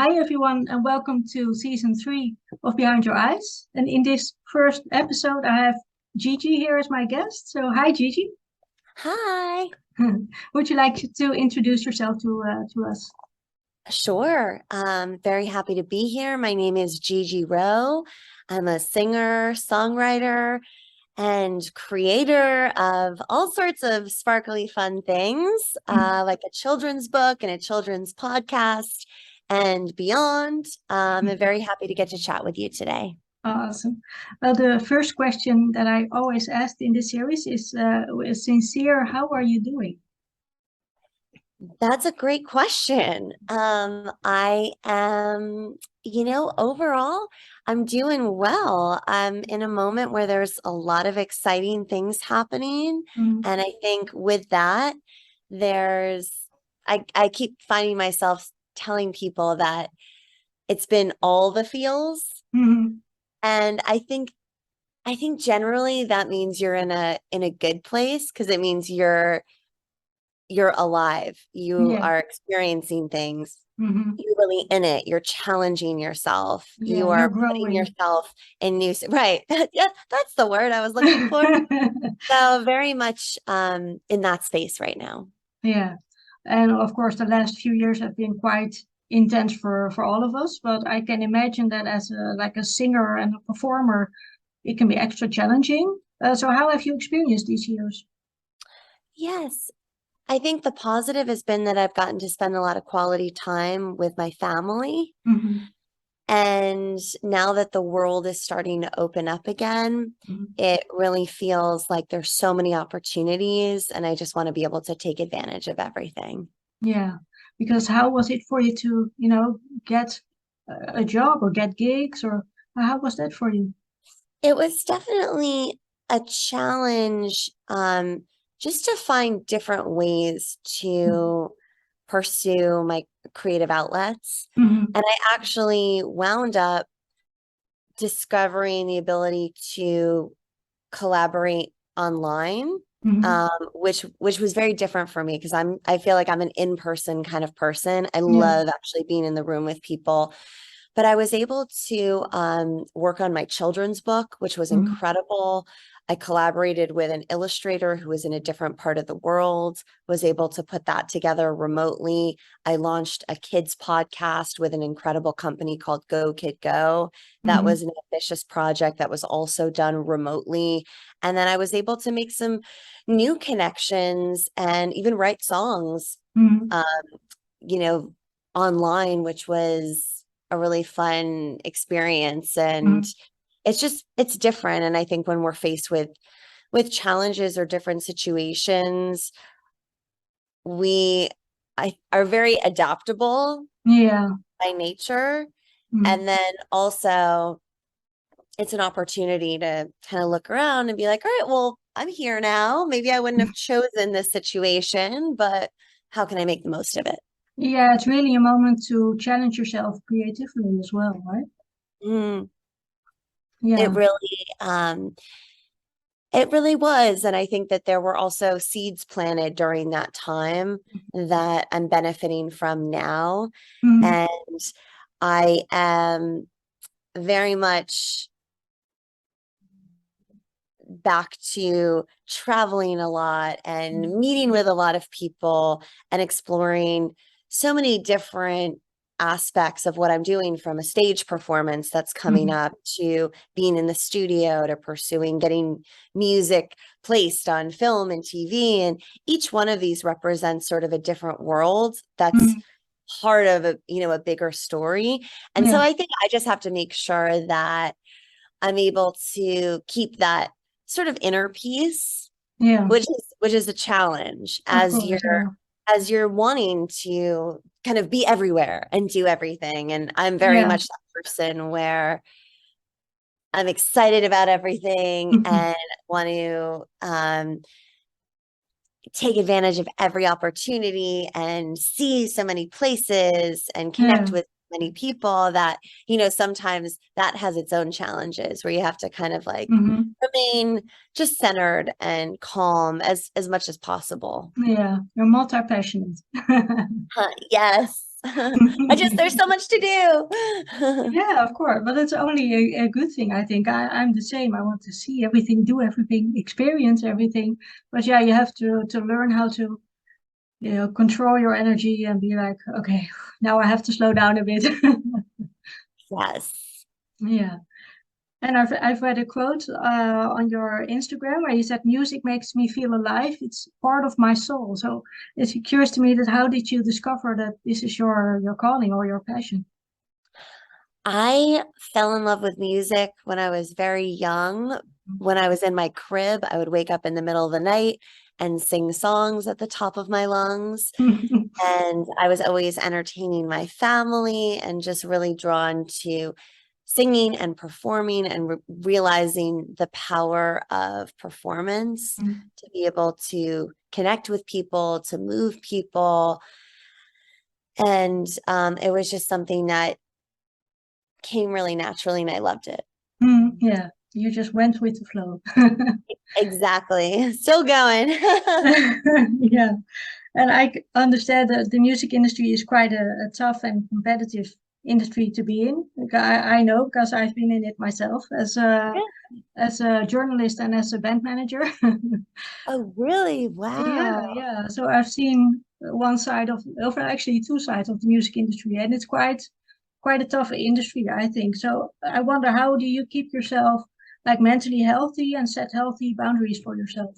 Hi everyone, and welcome to season 3 of Behind Your Eyes. And in this first episode, I have Gigi here as my guest. So, hi Gigi. Hi. Would you like to introduce yourself to us? Sure. Very happy to be here. My name is Gigi Rowe. I'm a singer, songwriter, and creator of all sorts of sparkly fun things, like a children's book and a children's podcast and beyond. I'm very happy to get to chat with you today. Awesome. Well, the first question that I always ask in this series is sincere. How are you doing? That's a great question. I am, overall, I'm doing well. I'm in a moment where there's a lot of exciting things happening. Mm-hmm. And I think with that, there's, I keep finding myself telling people that it's been all the feels. And I think generally that means you're in a good place because it means you're alive. You Yeah. are experiencing things. Hmm. You're really in it. You're challenging yourself. Yeah, You you're are putting growing. yourself in new, right. Yeah, that's the word I was looking for. So very much in that space right now. Yeah. And of course, the last few years have been quite intense for all of us, but I can imagine that as a singer and a performer, it can be extra challenging. So how have you experienced these years? Yes. I think the positive has been that I've gotten to spend a lot of quality time with my family. Hmm. And now that the world is starting to open up again, Hmm. it really feels like there's so many opportunities, and I just want to be able to take advantage of everything. Yeah, because how was it for you to, get a job or get gigs, or how was that for you? It was definitely a challenge, just to find different ways to pursue my creative outlets. Hmm. And I actually wound up discovering the ability to collaborate online, Hmm. which was very different for me because I feel like I'm an in-person kind of person. I Yeah. love actually being in the room with people. But I was able to work on my children's book, which was Hmm. incredible. I collaborated with an illustrator who was in a different part of the world, was able to put that together remotely. I launched a kids podcast with an incredible company called Go Kid Go. That Hmm. was an ambitious project that was also done remotely. And then I was able to make some new connections and even write songs, Hmm. um, you know, online, which was a really fun experience. And Hmm. it's different. And I think when we're faced with challenges or different situations, we are very adaptable Yeah. by nature. Hmm. And then also it's an opportunity to kind of look around and be like, all right, well, I'm here now. Maybe I wouldn't have chosen this situation, but how can I make the most of it? Yeah, it's really a moment to challenge yourself creatively as well, right? Mm, it Yeah. really, it really was. And I think that there were also seeds planted during that time that I'm benefiting from now. Hmm. And I am very much back to traveling a lot and meeting with a lot of people and exploring so many different aspects of what I'm doing, from a stage performance that's coming Hmm. up to being in the studio to pursuing getting music placed on film and TV. And each one of these represents sort of a different world that's Hmm. part of a bigger story. And so Yeah. I think I just have to make sure that I'm able to keep that sort of inner peace, Yeah. which is a challenge Of as course. Yeah. you're wanting to kind of be everywhere and do everything. And I'm very Yeah. much that person where I'm excited about everything Hmm. and want to take advantage of every opportunity and see so many places and connect Yeah. with many people that, sometimes that has its own challenges where you have to kind of like Hmm. remain just centered and calm as much as possible. Yeah. You're multi-passionate. Yes. There's so much to do. Yeah, of course, but it's only a good thing, I think. I'm the same. I want to see everything, do everything, experience everything. But yeah, you have to learn how to, control your energy and be like, okay, now I have to slow down a bit. Yes. Yeah. And I've read a quote on your Instagram where you said, "Music makes me feel alive. It's part of my soul." So it's curious to me that how did you discover that this is your calling or your passion? I fell in love with music when I was very young. When I was in my crib, I would wake up in the middle of the night and sing songs at the top of my lungs. And I was always entertaining my family and just really drawn to singing and performing and realizing the power of performance to be able to connect with people, to move people. And it was just something that came really naturally and I loved it. Yeah, you just went with the flow. Exactly. Still going. Yeah, and understand that the music industry is quite a tough and competitive industry to be in. Like, I know because I've been in it myself as a journalist and as a band manager. Oh, really? Yeah, Wow. yeah. So I've seen one side of actually two sides of the music industry, and it's quite a tough industry, I think. So I wonder, how do you keep yourself like mentally healthy and set healthy boundaries for yourself?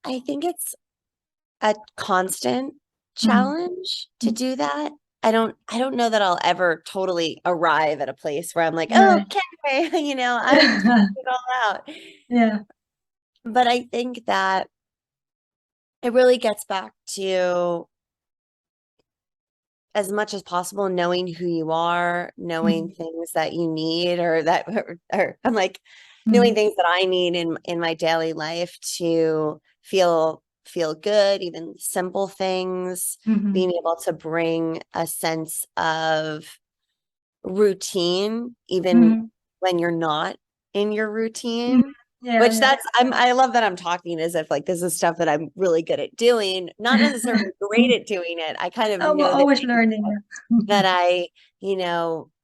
I think it's a constant Mm. challenge to do that. I don't know that I'll ever totally arrive at a place where I'm like, Right. okay, I've figured it all out. Yeah. But I think that it really gets back to as much as possible knowing who you are, knowing Mhm. things that you need or I'm like knowing Mhm. things that I need in my daily life to feel good, even simple things, Mhm. being able to bring a sense of routine even Mhm. when you're not in your Mhm. routine. Yeah, Which yeah. I love that I'm talking as if like this is stuff that I'm really good at doing, not necessarily great at doing it. I kind of Oh, we're know the always things learning. Yeah. that I,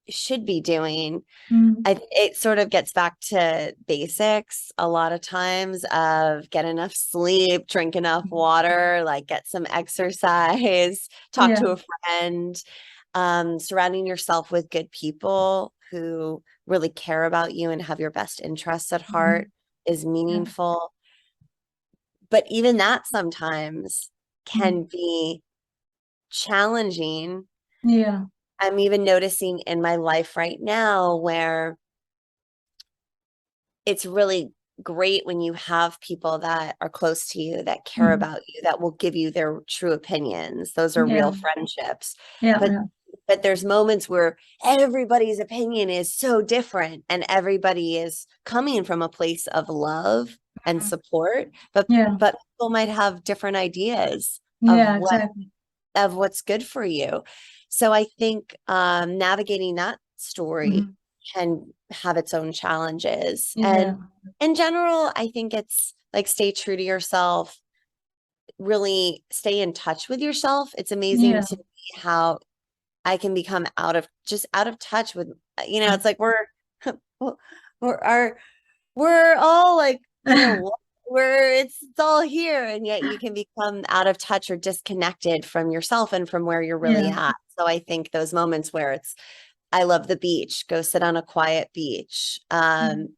should be doing. Mhm. It sort of gets back to basics a lot of times of get enough sleep, drink enough water, like get some exercise, talk Yeah. to a friend, surrounding yourself with good people who really care about you and have your best interests at heart Mhm. is Yeah. meaningful. But even that sometimes Mhm. can be challenging. Yeah. I'm even noticing in my life right now where it's really great when you have people that are close to you, that care Mhm. about you, that will give you their true opinions. Those are real Yeah. friendships. Yeah. But Yeah. there's moments where everybody's opinion is so different and everybody is coming from a place of love and Mhm. support, but Yeah. people might have different ideas Yeah, exactly. of what's good for you. So I think navigating that story Mhm. can have its own challenges. Yeah. And in general, I think it's like stay true to yourself, really stay in touch with yourself. It's amazing Yeah. to me how I can become out of touch with, it's like we're our we're all like, it's all here. And yet you can become out of touch or disconnected from yourself and from where you're really Yeah. at. So I think those moments where I love the beach, go sit on a quiet beach, Mhm.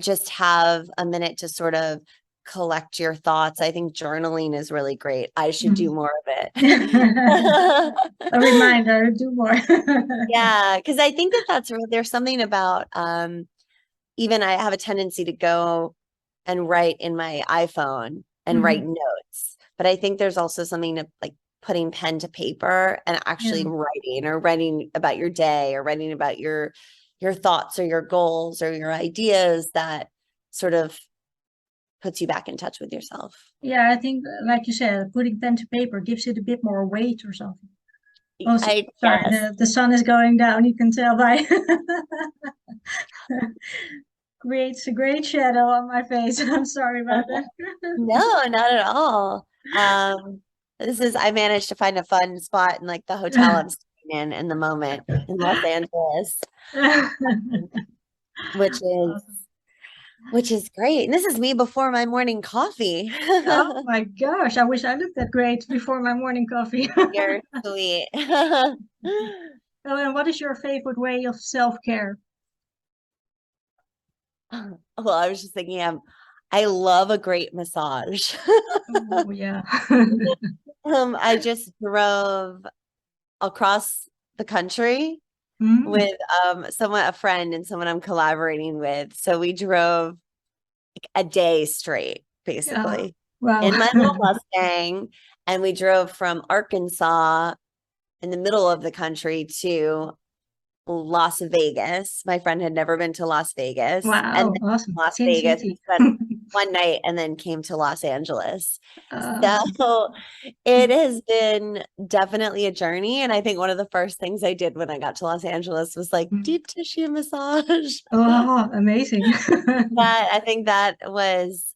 just have a minute to sort of collect your thoughts. I think journaling is really great. I should do Mhm. more of A it. reminder, do more. Yeah, because I think there's something about even I have a tendency to go and write in my iPhone and write Mhm. notes. But I think there's also something to like putting pen to paper and Yeah. actually writing or writing about your day or writing about your thoughts or your goals or your ideas that sort of puts you back in touch with yourself. Yeah, I think, like you said, putting pen to paper gives it a bit more weight or something. Oh, I sorry, yes. the sun is going down. You can tell by creates a great shadow on my face. I'm sorry about that. No, not at all. I managed to find a fun spot in like the hotel I'm staying in the moment in Los Angeles, which is Awesome. great. And this is me before my morning coffee. Oh my gosh, I wish I looked that great before my morning coffee. You're sweet. Oh, and what is your favorite way of self-care? Well, I was just thinking, I love a great massage. Oh yeah. I just drove across the country Mm, with a friend and someone I'm collaborating with. So we drove like a day straight, yeah. basically, Wow. in my little Mustang, and we drove from Arkansas in the middle of the country to Las Vegas. My friend had never been to Las Vegas, and Wow, then awesome. Las Sin Vegas, we City. spent one night and then came to Los Angeles. Uh, So it has been definitely a journey. And I think one of the first things I did when I got to Los Angeles was like deep tissue massage. oh, amazing. That I think that was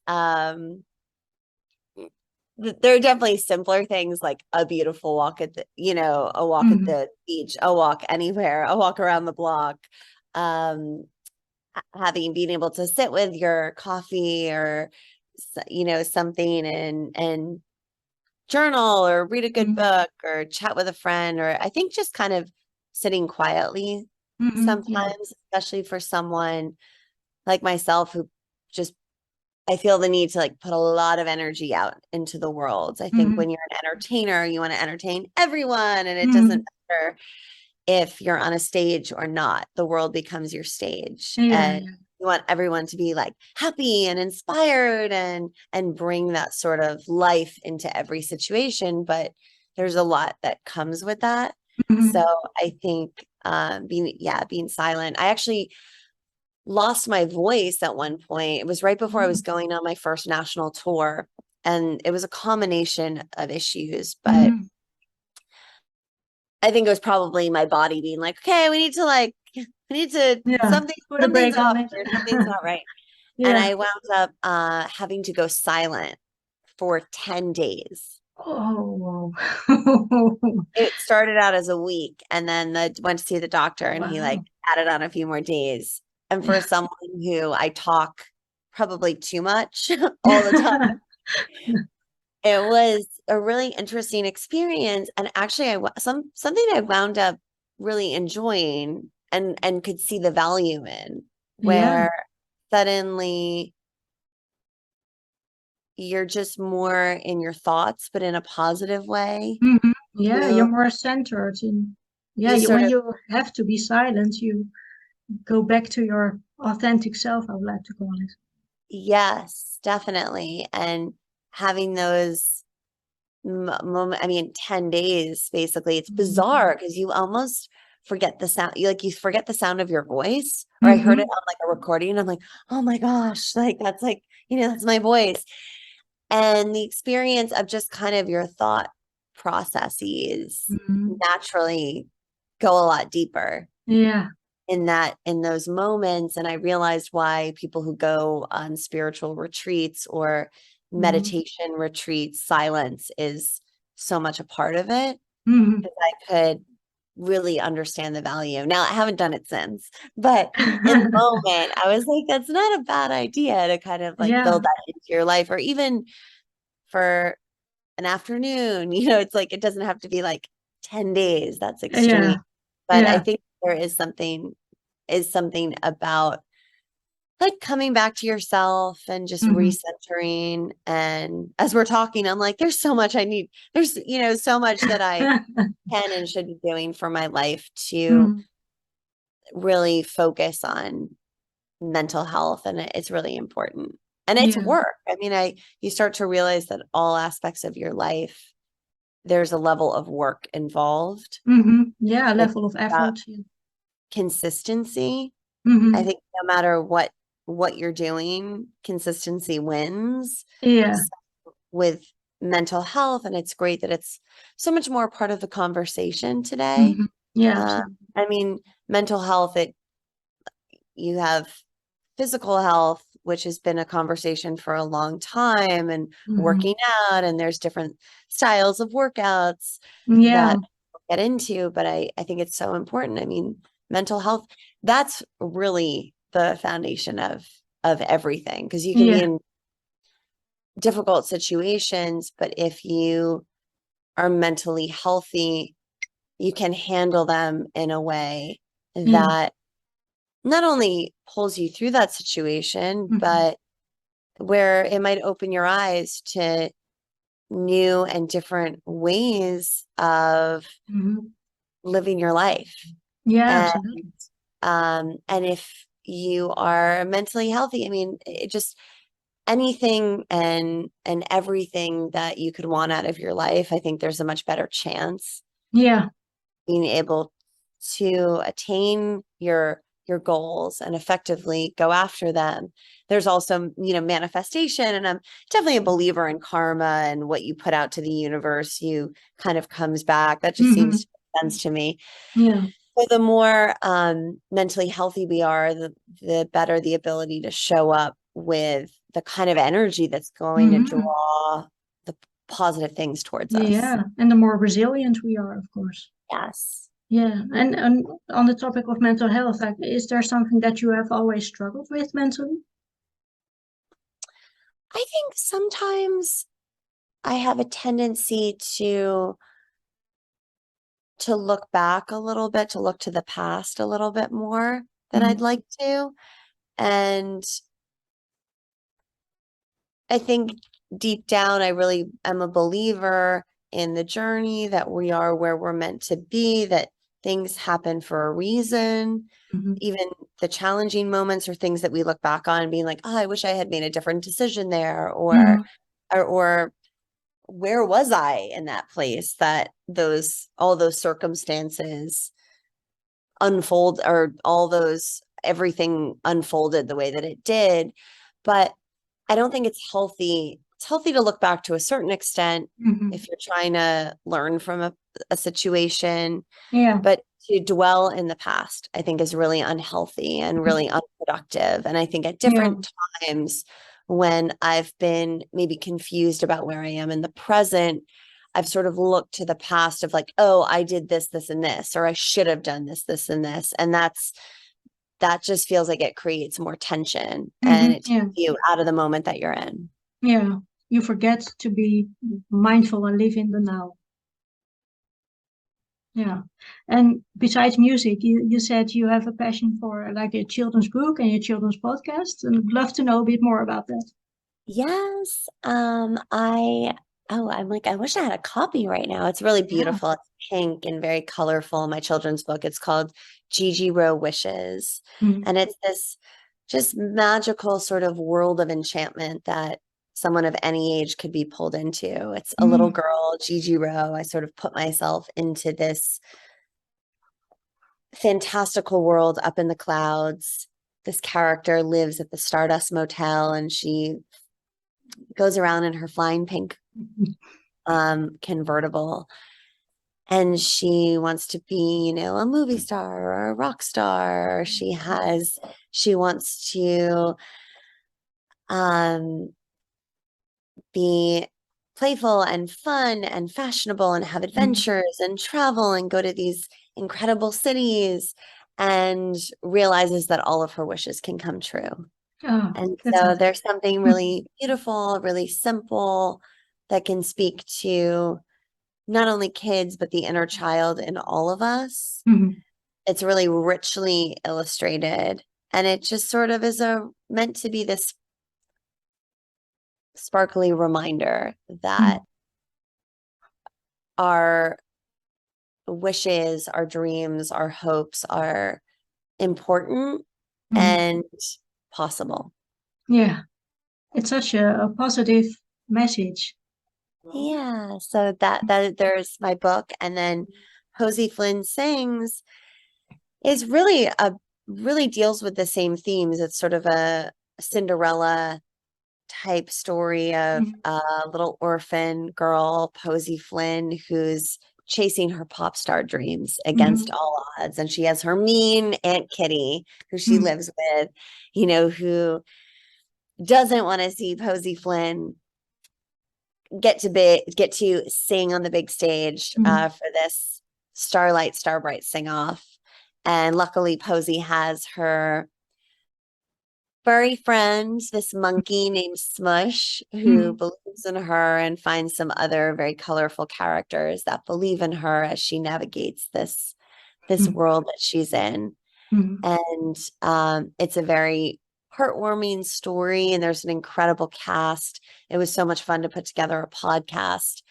there are definitely simpler things like a beautiful walk at a walk at Mhm, the beach, a walk anywhere, a walk around the block. Um, being able to sit with your coffee or something and journal or read a good mhm, book or chat with a friend, or I think just kind of sitting quietly yeah. sometimes, especially for someone like myself who just I feel the need to like put a lot of energy out into the world. I think Mhm, when you're an entertainer, you want to entertain everyone, and it doesn't mhm, matter if you're on a stage or not. The world becomes your stage, yeah, and yeah. you want everyone to be like happy and inspired and bring that sort of life into every situation. But there's a lot that comes with that. So Mhm, I think being silent. I actually lost my voice at one point. It was right before I was going on my first national tour, and it was a combination of issues, but mhm, I think it was probably my body being like, okay, we need to yeah. Put a something's break on off it. here, something's not right. And Yeah. I wound up having to go silent for 10 days. Oh, It started out as a week, and then went to see the doctor, and he like wow. added on a few more days. And for Yeah. someone who I talk probably too much all the time, it was a really interesting experience. And actually something I wound up really enjoying and could see the value in, Yeah. where suddenly you're just more in your thoughts, but in a positive way. Yeah, you're You more centered in, yeah, you sort when of you have to be silent, you go back to your authentic self, I would like to call it. Yes, definitely. And having those moment, I mean, 10 days, basically, it's Mhm. bizarre because you almost forget the sound. You forget the sound of your voice. Or I heard it Mhm. on like a recording, and I'm like, oh my gosh, like that's like, that's my voice. And the experience of just kind of your thought processes Mhm. naturally go a lot deeper Yeah. in those moments. And I realized why people who go on spiritual retreats or Mhm. meditation retreats, silence is so much a part of it, Mhm. because I could really understand the value. Now I haven't done it since, but in the moment I was like, that's not a bad idea to kind of like Yeah. build that into your life, or even for an afternoon. It's like it doesn't have to be like 10 days. That's extreme. Yeah. But I Yeah. think there is something about like coming back to yourself and just Mhm. recentering. And as we're talking, I'm like, there's so much I need. There's, so much that I can and should be doing for my life to Mhm. really focus on mental health. And it's really important. And it's Yeah. work. I mean, you start to realize that all aspects of your life, there's a level of work involved. Yeah, a It's level of about effort. Yeah. consistency. I Mhm. think no matter what you're doing, consistency wins. Yeah. So with mental health, and it's great that it's so much more part of the conversation today. Yeah, Uh, absolutely. I mean, mental health, you have physical health, which has been a conversation for a long time, and Mhm. working out, and there's different styles of workouts Yeah, that we'll get into, but I think it's so important. I mean, mental health, that's really the foundation of everything, because you can be yeah, in difficult situations, but if you are mentally healthy, you can handle them in a way yeah. that not only pulls you through that situation, Mhm. but where it might open your eyes to new and different ways of Mhm. living your life. Yeah, And absolutely. and if you are mentally healthy, I mean, it just anything and everything that you could want out of your life, I think there's a much better chance Yeah. being able to attain your goals and effectively go after them. There's also, manifestation, and I'm definitely a believer in karma, and what you put out to the universe, you kind of comes back. That just seems Mhm. to make sense to me. Yeah. So the more mentally healthy we are, the better the ability to show up with the kind of energy that's going to Mhm. draw the positive things towards us. Yeah. And the more resilient we are, of course. Yes. Yeah. And on the topic of mental health, like, is there something that you have always struggled with mentally? I think sometimes I have a tendency to look back a little bit, to look to the past a little bit more than I'd Mhm. like to. And I think deep down, I really am a believer in the journey, that we are where we're meant to be, that things happen for a reason. Mhm. Even the challenging moments are things that we look back on being like, oh, I wish I had made a different decision there, Mhm. or where was I in that place that all those circumstances unfold, or all those everything unfolded the way that it did. But I don't think it's healthy. It's healthy to look back to a certain extent Mhm. if you're trying to learn from a situation, Yeah. but to dwell in the past, I think, is really unhealthy and really unproductive. And I think at Yeah. different times when I've been maybe confused about where I am in the present, I've sort of looked to the past of like, oh, I did this, this, and this, or I should have done this, this, and this. And that just feels like it creates more tension, and Mhm. it takes Yeah. you out of the moment that you're in. Yeah. You forget to be mindful and live in the now. Yeah. And besides music, you said you have a passion for like a children's book and your children's podcast. And I'd love to know a bit more about that. Yes. I'm like, I wish I had a copy right now. It's really Yeah. beautiful. It's pink and very colorful. My children's book. It's called Gigi Rowe Wishes. Mhm. And it's this just magical sort of world of enchantment that someone of any age could be pulled into. It's a little Mhm. girl, Gigi Rowe. I sort of put myself into this fantastical world up in the clouds. This character lives at the Stardust Motel, and she goes around in her flying pink convertible, and she wants to be, a movie star or a rock star. She wants to um be playful and fun and fashionable and have Mhm. adventures and travel and go to these incredible cities, and realizes that all of her wishes can come true. Oh, And that so sounds. there's something really beautiful, really simple, that can speak to not only kids, but the inner child in all of us. Mhm. It's really richly illustrated. And it just sort of is meant to be this sparkly reminder that Mhm. our wishes, our dreams, our hopes are important Mhm. and possible. Yeah. It's such a positive message. Yeah. So that there's my book. And then Posey Flynn Sings is really deals with the same themes. It's sort of a Cinderella type story of Mhm. a little orphan girl, Posey Flynn, who's chasing her pop star dreams against Mhm. all odds. And she has her mean Aunt Kitty, who she Mhm. lives with, who doesn't want to see Posey Flynn get to sing on the big stage for this Starbright sing off. And luckily Posey has her furry friend, this monkey named Smush, who believes in her and finds some other very colorful characters that believe in her as she navigates this world that she's in. And it's a very heartwarming story, and there's an incredible cast. It was so much fun to put together a podcast,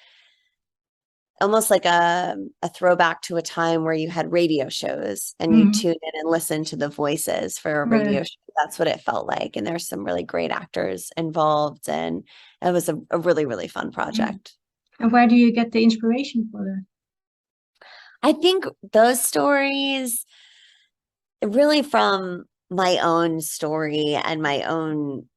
almost like a throwback to a time where you had radio shows and you tune in and listen to the voices for a radio show. That's what it felt like. And there's some really great actors involved, and it was a really, really fun project. And where do you get the inspiration for that? I think those stories really from my own story and my own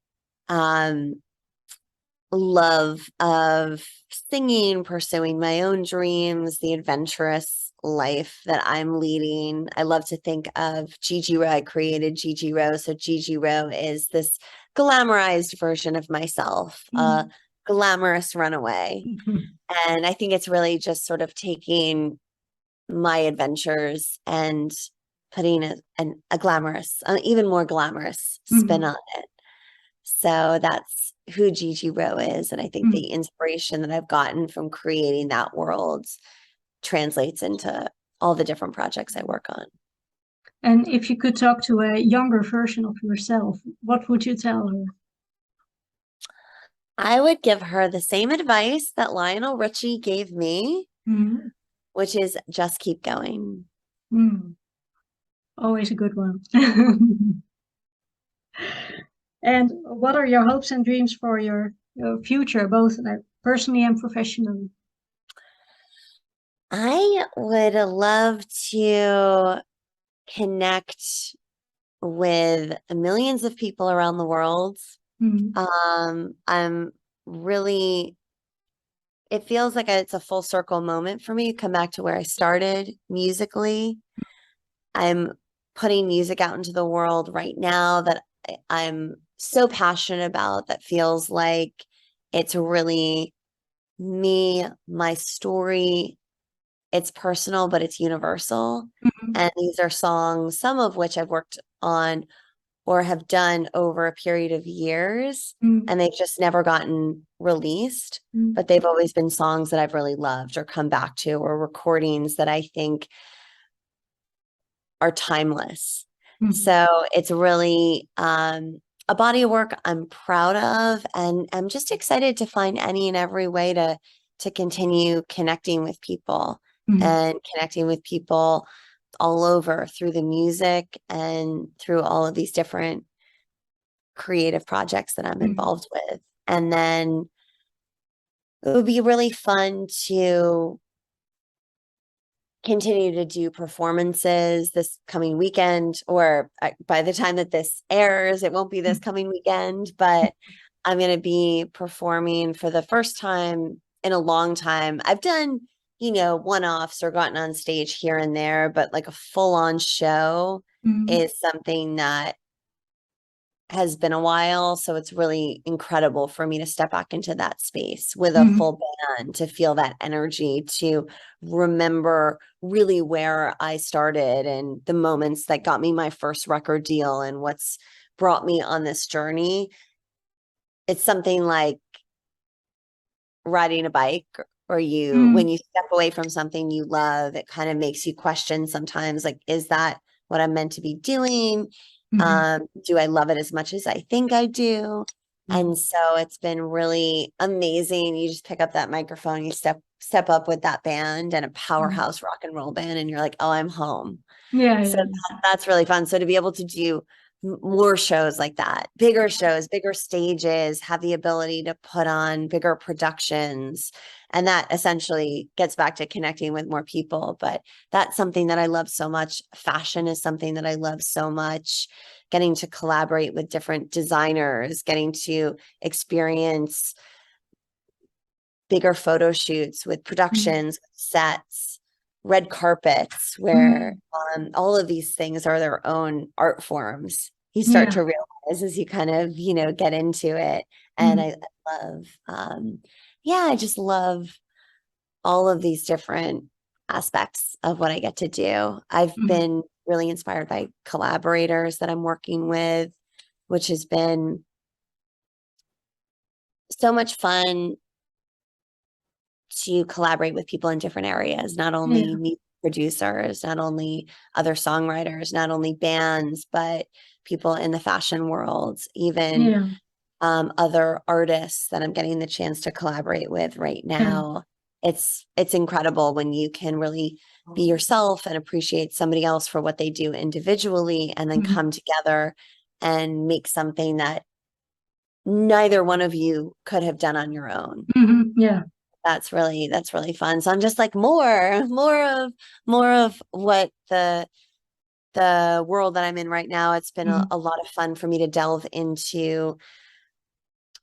love of singing, pursuing my own dreams, the adventurous life that I'm leading. I love to think of Gigi Rowe. I created Gigi Rowe. So Gigi Rowe is this glamorized version of myself, a glamorous runaway. And I think it's really just sort of taking my adventures and putting a glamorous, even more glamorous spin on it. So that's who Gigi Rowe is. And I think the inspiration that I've gotten from creating that world translates into all the different projects I work on. And if you could talk to a younger version of yourself, what would you tell her? I would give her the same advice that Lionel Richie gave me, which is just keep going. Always a good one. And what are your hopes and dreams for your future, both personally and professionally? I would love to connect with millions of people around the world. I'm really, it feels like it's a full circle moment for me. Come back to where I started musically. I'm putting music out into the world right now that I'm so passionate about, that feels like it's really me, my story. It's personal, but it's universal. And these are songs, some of which I've worked on or have done over a period of years, and they've just never gotten released, but they've always been songs that I've really loved or come back to, or recordings that I think are timeless. So it's really a body of work I'm proud of, and I'm just excited to find any and every way to continue connecting with people and connecting with people all over through the music and through all of these different creative projects that I'm involved with. And then it would be really fun to continue to do performances this coming weekend, or by the time that this airs, it won't be this coming weekend, but I'm going to be performing for the first time in a long time. I've done, one-offs or gotten on stage here and there, but like a full-on show is something that has been a while. So it's really incredible for me to step back into that space with a full band, to feel that energy, to remember really where I started and the moments that got me my first record deal and what's brought me on this journey. It's something like riding a bike, or when you step away from something you love, it kind of makes you question sometimes, like, is that what I'm meant to be doing? Do I love it as much as I think I do? And so it's been really amazing. You just pick up that microphone, you step up with that band, and a powerhouse rock and roll band, and you're like, oh, I'm home. So that's really fun. So to be able to do more shows like that, bigger shows, bigger stages, have the ability to put on bigger productions. And that essentially gets back to connecting with more people. But that's something that I love so much. Fashion is something that I love so much. Getting to collaborate with different designers, getting to experience bigger photo shoots with productions, sets, red carpets, where all of these things are their own art forms. you start Yeah. to realize as you kind of, get into it. And Mhm. I love, yeah, I just love all of these different aspects of what I get to do. I've Mhm. been really inspired by collaborators that I'm working with, which has been so much fun to collaborate with people in different areas, not only Yeah. music producers, not only other songwriters, not only bands, but people in the fashion world, even Yeah. other artists that I'm getting the chance to collaborate with right Yeah. now. It's incredible when you can really be yourself and appreciate somebody else for what they do individually, and then Mhm. come together and make something that neither one of you could have done on your own. Mhm. Yeah. That's really fun. So I'm just like more of what the world that I'm in right now. It's been a, Mhm. a lot of fun for me to delve into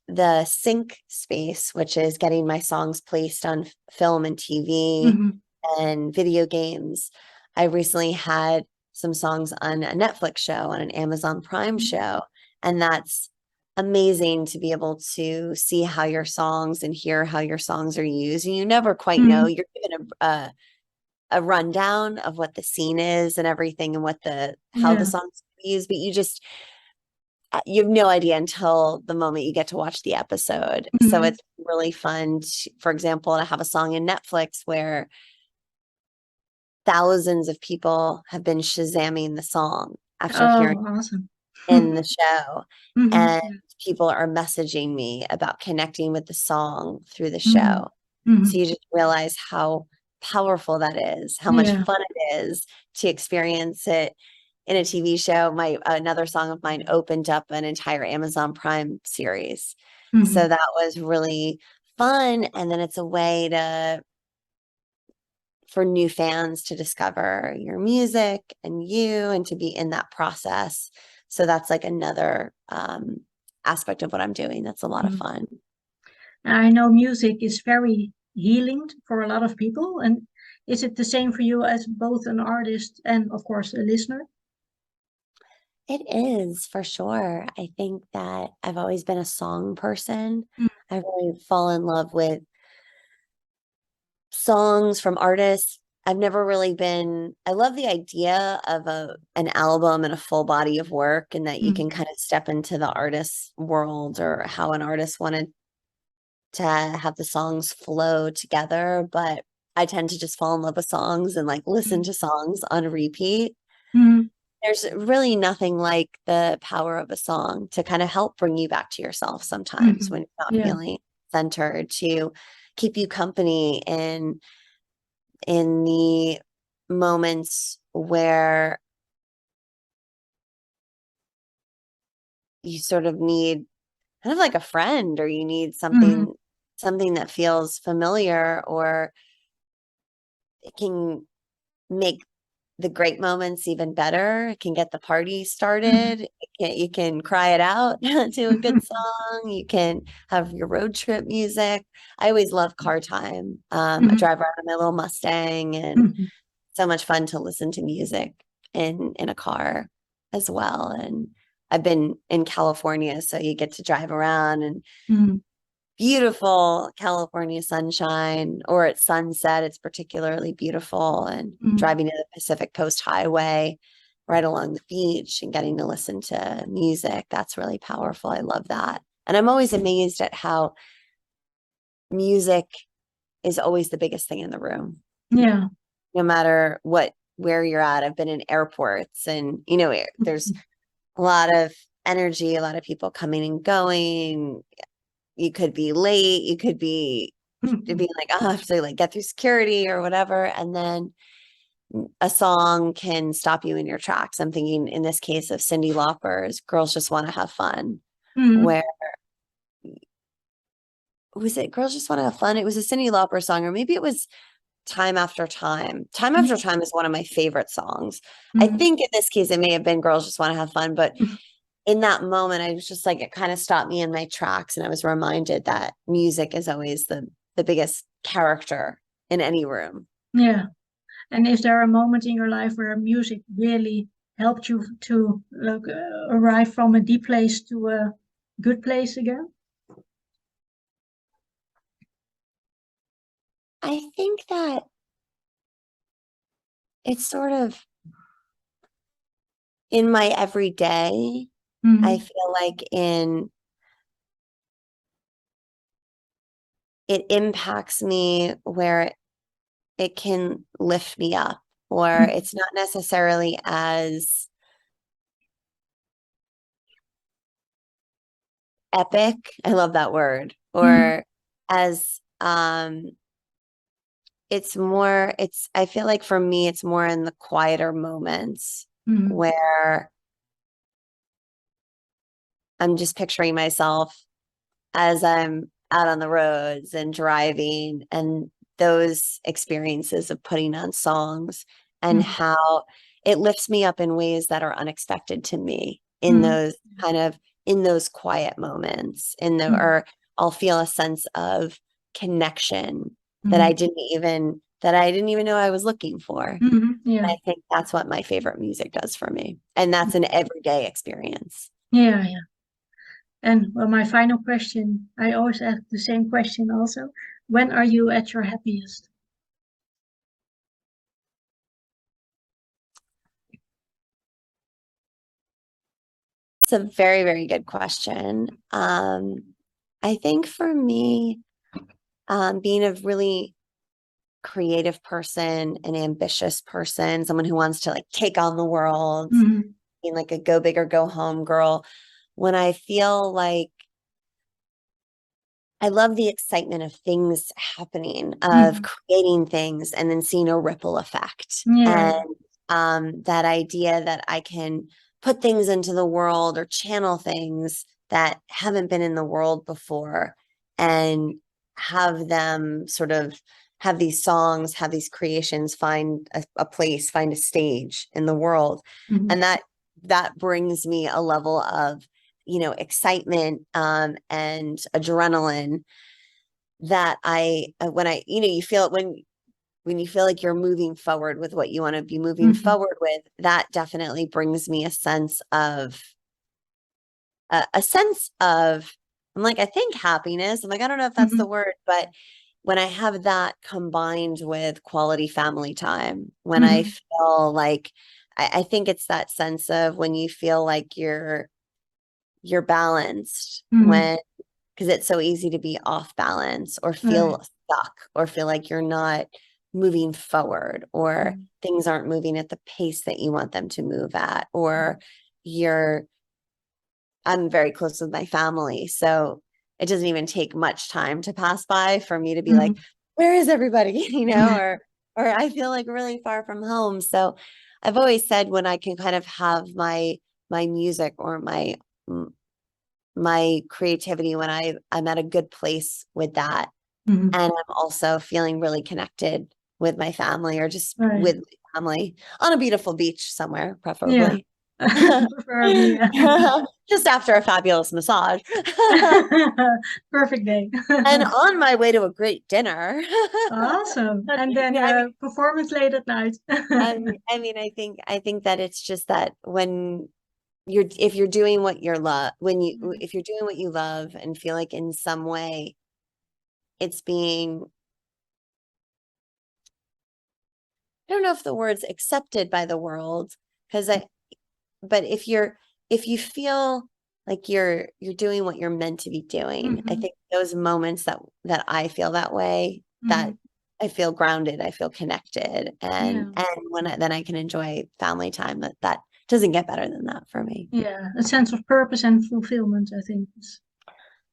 the sync space, which is getting my songs placed on film and TV Mhm. and video games. I recently had some songs on a Netflix show, on an Amazon Prime show, and that's amazing to be able to see how your songs and hear how your songs are used. And you never quite know. Mhm. You're given a rundown of what the scene is and everything, and what the how the Yeah. songs are used, but you have no idea until the moment you get to watch the episode. So Mhm. it's really fun, for example, to have a song in Netflix where thousands of people have been Shazamming the song after hearing Oh, awesome. in the show. Mhm. And Yeah. people are messaging me about connecting with the song through the Mhm. show. So Mhm. you just realize how powerful that is, how much Yeah. fun it is to experience it in a TV show. Another song of mine opened up an entire Amazon Prime series. So Mhm. that was really fun. And then it's a way for new fans to discover your music and you, and to be in that process. So that's like another aspect of what I'm doing. That's a lot of Mhm. fun. I know music is very healing for a lot of people. And is it the same for you as both an artist and, of course, a listener? It is for sure. I think that I've always been a song person. Mm. I really fall in love with songs from artists. I've never really been, I love the idea of an album and a full body of work, and that you Mm. can kind of step into the artist's world, or how an artist wanted to have the songs flow together. But I tend to just fall in love with songs and like listen Mm. to songs on repeat. Mm. There's really nothing like the power of a song to kind of help bring you back to yourself sometimes Mhm. when you're not Yeah. feeling centered, to keep you company in the moments where you sort of need kind of like a friend, or you need Mhm. something that feels familiar, or it can make the great moments even better. It can get the party Mhm. started. You can cry it out to a good song. You can have your road trip music. I always love car time. I Mhm. drive around in my little Mustang, and Mhm. so much fun to listen to music in a car as well. And I've been in California, so you get to drive around, and Mhm. beautiful California sunshine, or at sunset, it's particularly beautiful. And Mhm. driving to the Pacific Coast Highway right along the beach and getting to listen to music, that's really powerful. I love that. And I'm always amazed at how music is always the biggest thing in the room, Yeah. no matter where you're at. I've been in airports, and there's a lot of energy, a lot of people coming and going. You could be late, you could be to Mhm. be like, oh, I have to like get through security or whatever. And then a song can stop you in your tracks. I'm thinking in this case of Cyndi Lauper's Girls Just Want to Have Fun, Mhm. where was it Girls Just Want to Have Fun? It was a Cyndi Lauper song, or maybe it was Time After Time. Time After Time is one of my favorite songs. I Mhm. think in this case it may have been Girls Just Want to Have Fun, but in that moment, I was just like, it kind of stopped me in my tracks. And I was reminded that music is always the biggest character in any room. Yeah. And is there a moment in your life where music really helped you to arrive from a deep place to a good place again? I think that it's sort of in my everyday. I feel like it impacts me where it can lift me up, or it's not necessarily as epic. I love that word. Or as I feel like for me, it's more in the quieter moments where I'm just picturing myself as I'm out on the roads and driving, and those experiences of putting on songs and how it lifts me up in ways that are unexpected to me in those quiet moments, or I'll feel a sense of connection that I didn't even know I was looking for. Yeah. I think that's what my favorite music does for me. And that's an everyday experience. Yeah, yeah. And well, my final question, I always ask the same question also. When are you at your happiest? It's a very, very good question. I think for me, being a really creative person, an ambitious person, someone who wants to like take on the world, being like a go big or go home girl, when I feel like I love the excitement of things happening, of creating things and then seeing a ripple effect. Yeah. And that idea that I can put things into the world or channel things that haven't been in the world before, and have them sort of have these songs, have these creations find a place, find a stage in the world. And that brings me a level of excitement and adrenaline that you feel it when you feel like you're moving forward with what you want to be moving forward with. That definitely brings me a sense of I'm like, I think happiness. I'm like, I don't know if that's the word, but when I have that combined with quality family time, when I feel like I think it's that sense of when you feel like you're balanced, when because it's so easy to be off balance or feel stuck or feel like you're not moving forward, or things aren't moving at the pace that you want them to move at, or I'm very close with my family, so it doesn't even take much time to pass by for me to be like, where is everybody? Or I feel like really far from home. So I've always said when I can kind of have my music or my creativity when I'm at a good place with that, and I'm also feeling really connected with my family, or just with my family on a beautiful beach somewhere, preferably. Preferably, yeah. Just after a fabulous massage. Perfect day. And on my way to a great dinner. Awesome. And then performance late at night. I think that it's just that if you're doing what you love, if you're doing what you love and feel like in some way it's being, I don't know if the word's accepted by the world, but if you feel like you're doing what you're meant to be doing, I think those moments that I feel that way, that I feel grounded, I feel connected, and then I can enjoy family time. That doesn't get better than that for me. Yeah, a sense of purpose and fulfillment, I think.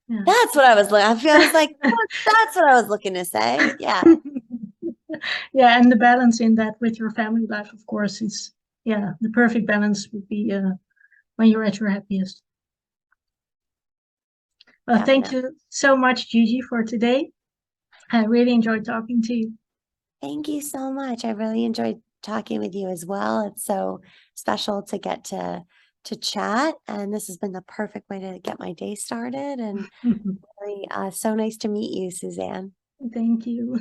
That's what I was like. I was like, that's what I was looking to say. Yeah. Yeah, and the balance in that with your family life, of course, is the perfect balance would be when you're at your happiest. Well, thank you so much, Gigi, for today. I really enjoyed talking to you. Thank you so much. I really enjoyed talking with you as well. It's so special to get to chat, and this has been the perfect way to get my day started, and really so nice to meet you, Suzanne. Thank you.